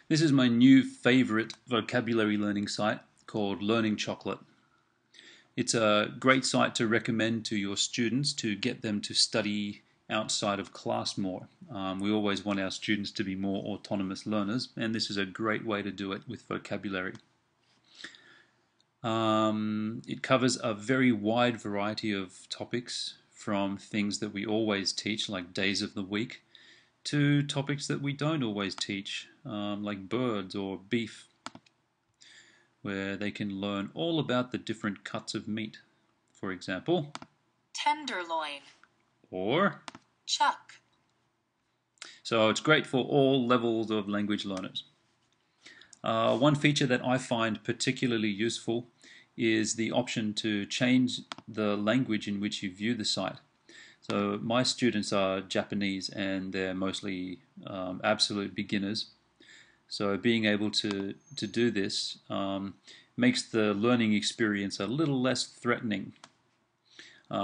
This is my new favorite vocabulary learning site called Learning Chocolate. It's a great site to recommend to your students to get them to study outside of class more. We always want our students to be more autonomous learners, and this is a great way to do it with vocabulary. It covers a very wide variety of topics, from things that we always teach, like days of the week, to topics that we don't always teach, like birds or beef, where they can learn all about the different cuts of meat. For example, tenderloin or chuck. So it's great for all levels of language learners. One feature that I find particularly useful is the option to change the language in which you view the site. So my students are Japanese and they're mostly absolute beginners. So being able to do this makes the learning experience a little less threatening.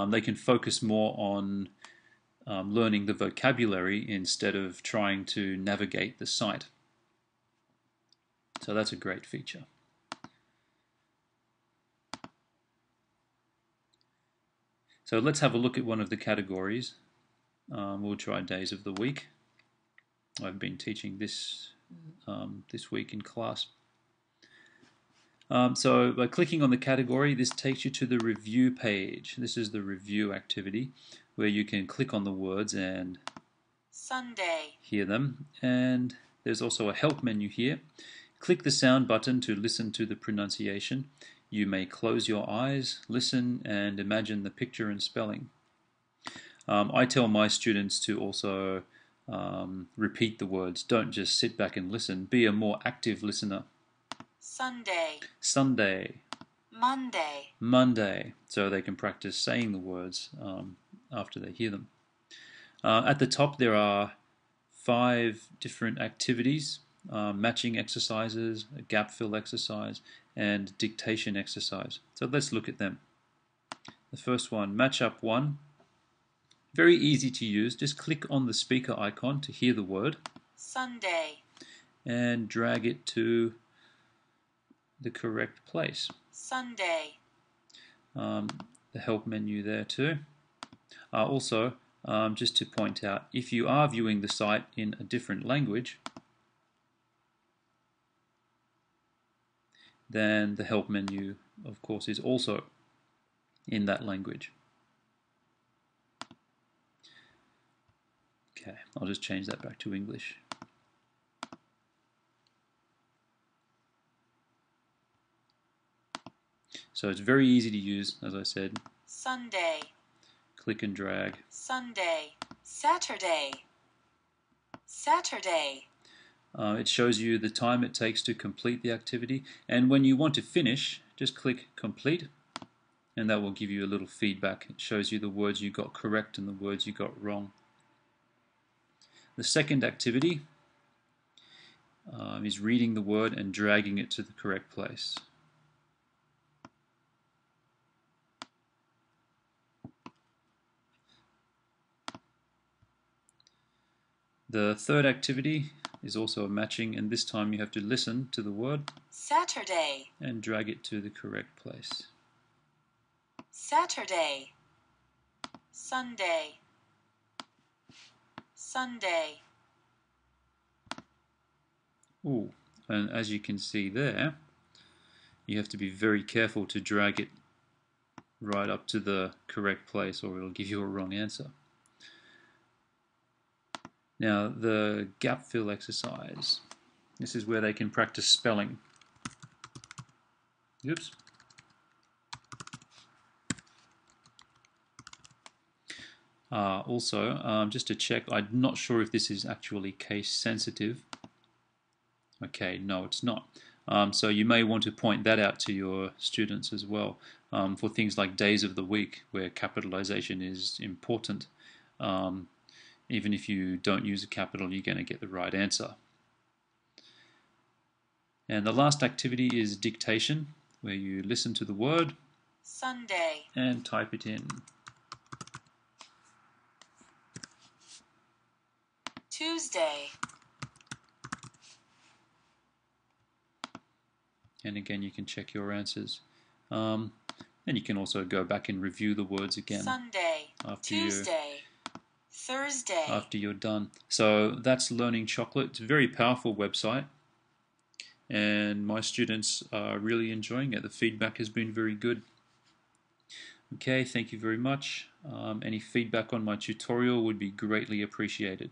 They can focus more on learning the vocabulary instead of trying to navigate the site. So that's a great feature. So let's have a look at one of the categories. We'll try days of the week. I've been teaching this this week in class. So by clicking on the category, this takes you to the review page. This is the review activity where you can click on the words and Sunday, hear them. And there's also a help menu here. Click the sound button to listen to the pronunciation. You may close your eyes, listen, and imagine the picture and spelling. I tell my students to also repeat the words. Don't just sit back and listen. Be a more active listener. Sunday, Sunday, Monday, Monday, so they can practice saying the words after they hear them. At the top there are 5 different activities: matching exercises, a gap fill exercise, and dictation exercise. So let's look at them. The first one, match up 1. Very easy to use. Just click on the speaker icon to hear the word. Sunday, and drag it to the correct place. Sunday. The help menu there too. Also, just to point out, if you are viewing the site in a different language, then the help menu, of course, is also in that language. Okay, I'll just change that back to English. So it's very easy to use, as I said. Sunday, Click and drag. Sunday, Saturday, Saturday. It shows you the time it takes to complete the activity, and when you want to finish, just click complete, and that will give you a little feedback. It shows you the words you got correct and the words you got wrong. The second activity is reading the word and dragging it to the correct place. The third activity is also a matching, and this time you have to listen to the word Saturday and drag it to the correct place. Saturday, Sunday, Sunday. Ooh, and as you can see there, you have to be very careful to drag it right up to the correct place or it'll give you a wrong answer. Now the gap fill exercise. This is where they can practice spelling. Oops. Also, just to check, I'm not sure if this is actually case sensitive. Okay, no, it's not. So you may want to point that out to your students as well for things like days of the week where capitalization is important. Even if you don't use a capital, you're going to get the right answer. And the last activity is dictation, where you listen to the word Sunday and type it in. Tuesday, And again, you can check your answers. And you can also go back and review the words again Sunday, Tuesday, Thursday. After you're done. So that's Learning Chocolate. It's a very powerful website, and my students are really enjoying it. The feedback has been very good. Okay, thank you very much. Any feedback on my tutorial would be greatly appreciated.